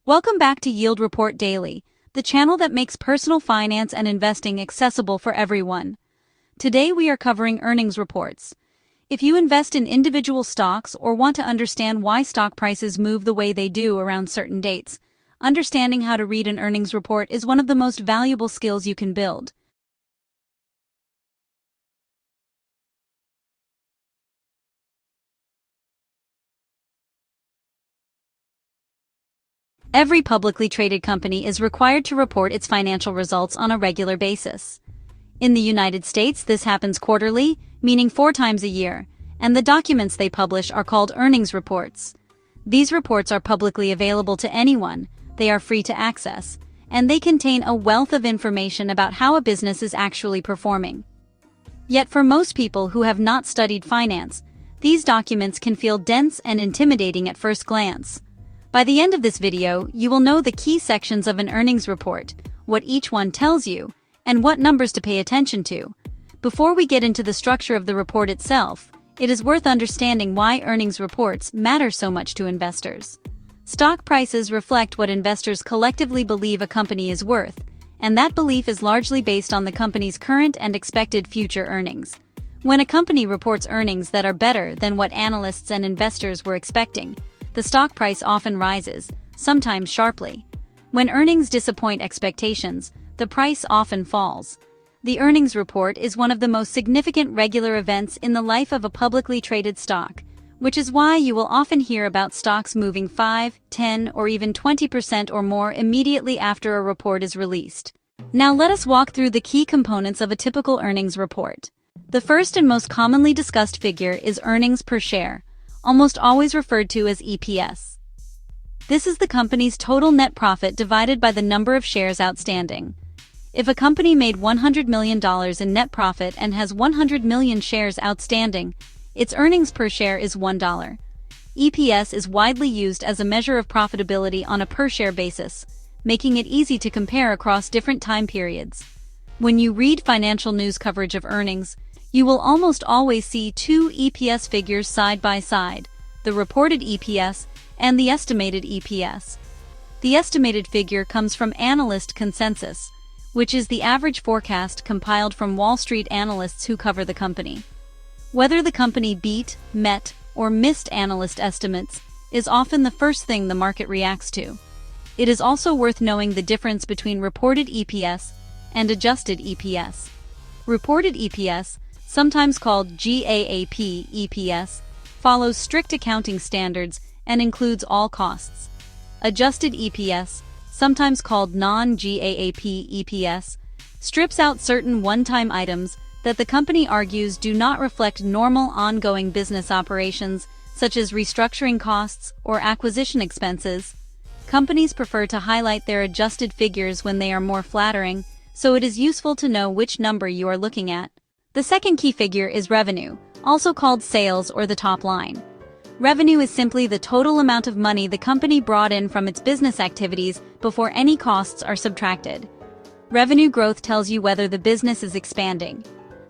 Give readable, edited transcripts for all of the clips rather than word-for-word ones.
Welcome back to Yield Report Daily, the channel that makes personal finance and investing accessible for everyone. Today we are covering earnings reports. If you invest in individual stocks or want to understand why stock prices move the way they do around certain dates, understanding how to read an earnings report is one of the most valuable skills you can build. Every publicly traded company is required to report its financial results on a regular basis. In the United States, this happens quarterly, meaning 4 times a year, and the documents they publish are called earnings reports. These reports are publicly available to anyone, they are free to access, and they contain a wealth of information about how a business is actually performing. Yet for most people who have not studied finance, these documents can feel dense and intimidating at first glance. By the end of this video, you will know the key sections of an earnings report, what each one tells you, and what numbers to pay attention to. Before we get into the structure of the report itself, it is worth understanding why earnings reports matter so much to investors. Stock prices reflect what investors collectively believe a company is worth, and that belief is largely based on the company's current and expected future earnings. When a company reports earnings that are better than what analysts and investors were expecting, the stock price often rises, sometimes sharply. When earnings disappoint expectations, the price often falls. The earnings report is one of the most significant regular events in the life of a publicly traded stock, which is why you will often hear about stocks moving 5, 10, or even 20% or more immediately after a report is released. Now let us walk through the key components of a typical earnings report. The first and most commonly discussed figure is earnings per share, almost always referred to as EPS. This is the company's total net profit divided by the number of shares outstanding. If a company made $100 million in net profit and has 100 million shares outstanding, its earnings per share is $1. EPS is widely used as a measure of profitability on a per-share basis, making it easy to compare across different time periods. When you read financial news coverage of earnings, you will almost always see 2 EPS figures side by side, the reported EPS and the estimated EPS. The estimated figure comes from analyst consensus, which is the average forecast compiled from Wall Street analysts who cover the company. Whether the company beat, met, or missed analyst estimates is often the first thing the market reacts to. It is also worth knowing the difference between reported EPS and adjusted EPS. Reported EPS, sometimes called GAAP EPS, follows strict accounting standards and includes all costs. Adjusted EPS, sometimes called non-GAAP EPS, strips out certain one-time items that the company argues do not reflect normal ongoing business operations, such as restructuring costs or acquisition expenses. Companies prefer to highlight their adjusted figures when they are more flattering, so it is useful to know which number you are looking at. The second key figure is revenue, also called sales or the top line. Revenue is simply the total amount of money the company brought in from its business activities before any costs are subtracted. Revenue growth tells you whether the business is expanding.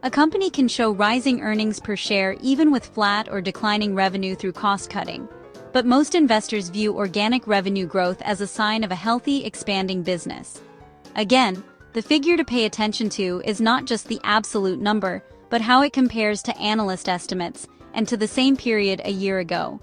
A company can show rising earnings per share even with flat or declining revenue through cost cutting, but most investors view organic revenue growth as a sign of a healthy, expanding business. Again, the figure to pay attention to is not just the absolute number, but how it compares to analyst estimates and to the same period a year ago.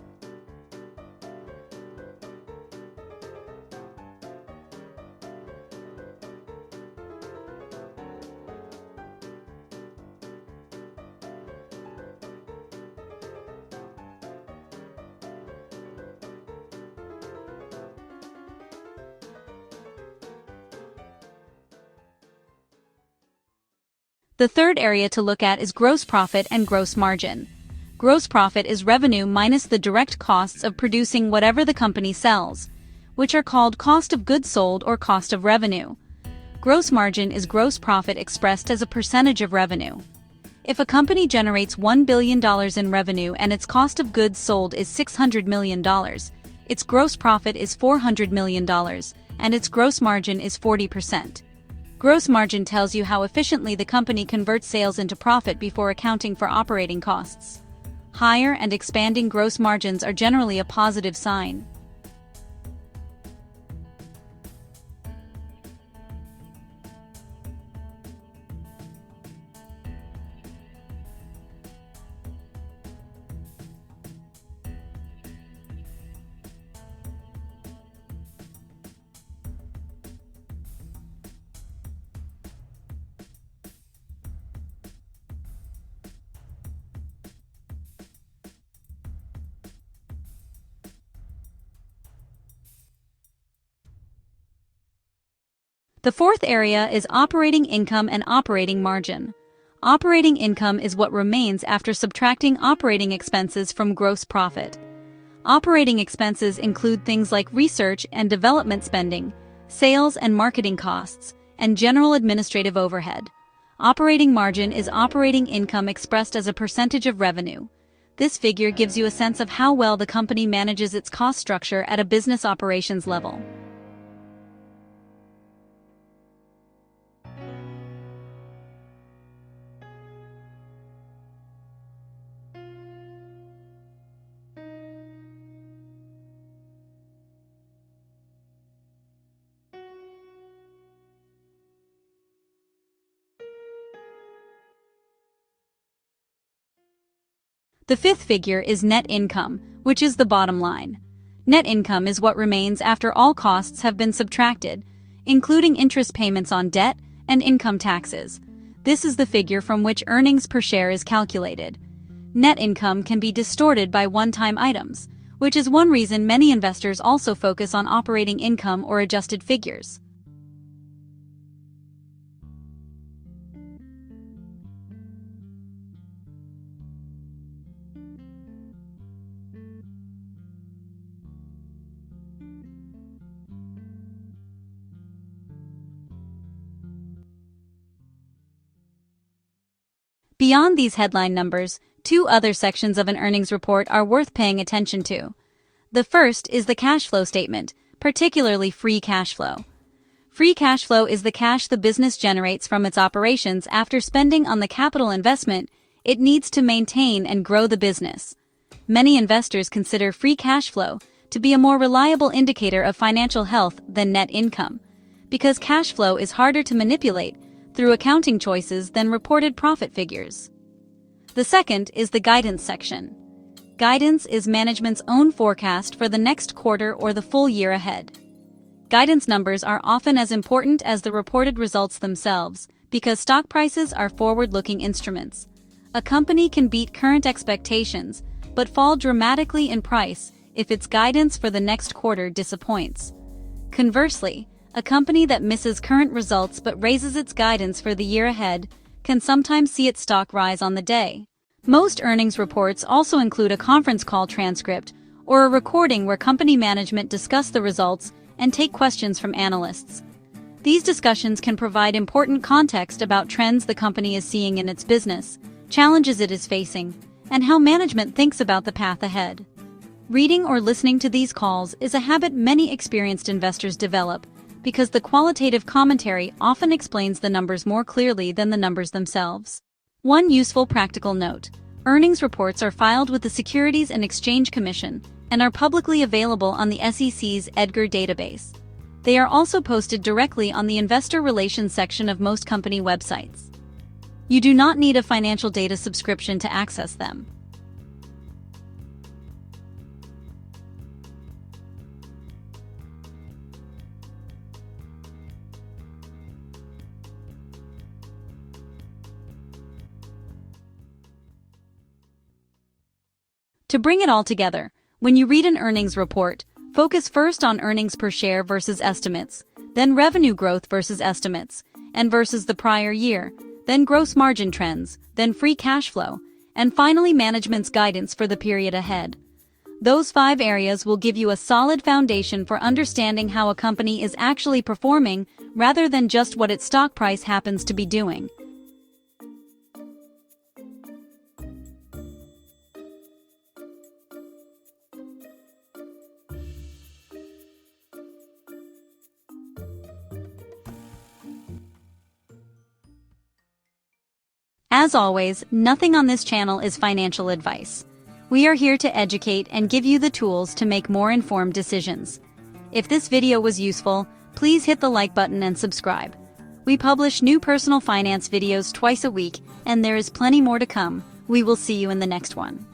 The third area to look at is gross profit and gross margin. Gross profit is revenue minus the direct costs of producing whatever the company sells, which are called cost of goods sold or cost of revenue. Gross margin is gross profit expressed as a percentage of revenue. If a company generates $1 billion in revenue and its cost of goods sold is $600 million, its gross profit is $400 million, and its gross margin is 40%. Gross margin tells you how efficiently the company converts sales into profit before accounting for operating costs. Higher and expanding gross margins are generally a positive sign. The fourth area is operating income and operating margin. Operating income is what remains after subtracting operating expenses from gross profit. Operating expenses include things like research and development spending, sales and marketing costs, and general administrative overhead. Operating margin is operating income expressed as a percentage of revenue. This figure gives you a sense of how well the company manages its cost structure at a business operations level. The fifth figure is net income, which is the bottom line. Net income is what remains after all costs have been subtracted, including interest payments on debt and income taxes. This is the figure from which earnings per share is calculated. Net income can be distorted by one-time items, which is one reason many investors also focus on operating income or adjusted figures. Beyond these headline numbers, two other sections of an earnings report are worth paying attention to. The first is the cash flow statement, particularly free cash flow. Free cash flow is the cash the business generates from its operations after spending on the capital investment it needs to maintain and grow the business. Many investors consider free cash flow to be a more reliable indicator of financial health than net income, because cash flow is harder to manipulate through accounting choices than reported profit figures. The second is the guidance section. Guidance is management's own forecast for the next quarter or the full year ahead. Guidance numbers are often as important as the reported results themselves because stock prices are forward-looking instruments. A company can beat current expectations but fall dramatically in price if its guidance for the next quarter disappoints. Conversely, a company that misses current results but raises its guidance for the year ahead can sometimes see its stock rise on the day. Most earnings reports also include a conference call transcript or a recording where company management discuss the results and take questions from analysts. These discussions can provide important context about trends the company is seeing in its business, challenges it is facing, and how management thinks about the path ahead. Reading or listening to these calls is a habit many experienced investors develop, because the qualitative commentary often explains the numbers more clearly than the numbers themselves. One useful practical note: earnings reports are filed with the Securities and Exchange Commission and are publicly available on the SEC's EDGAR database. They are also posted directly on the investor relations section of most company websites. You do not need a financial data subscription to access them. To bring it all together, when you read an earnings report, focus first on earnings per share versus estimates, then revenue growth versus estimates, and versus the prior year, then gross margin trends, then free cash flow, and finally management's guidance for the period ahead. Those 5 areas will give you a solid foundation for understanding how a company is actually performing rather than just what its stock price happens to be doing. As always, nothing on this channel is financial advice. We are here to educate and give you the tools to make more informed decisions. If this video was useful, please hit the like button and subscribe. We publish new personal finance videos twice a week, and there is plenty more to come. We will see you in the next one.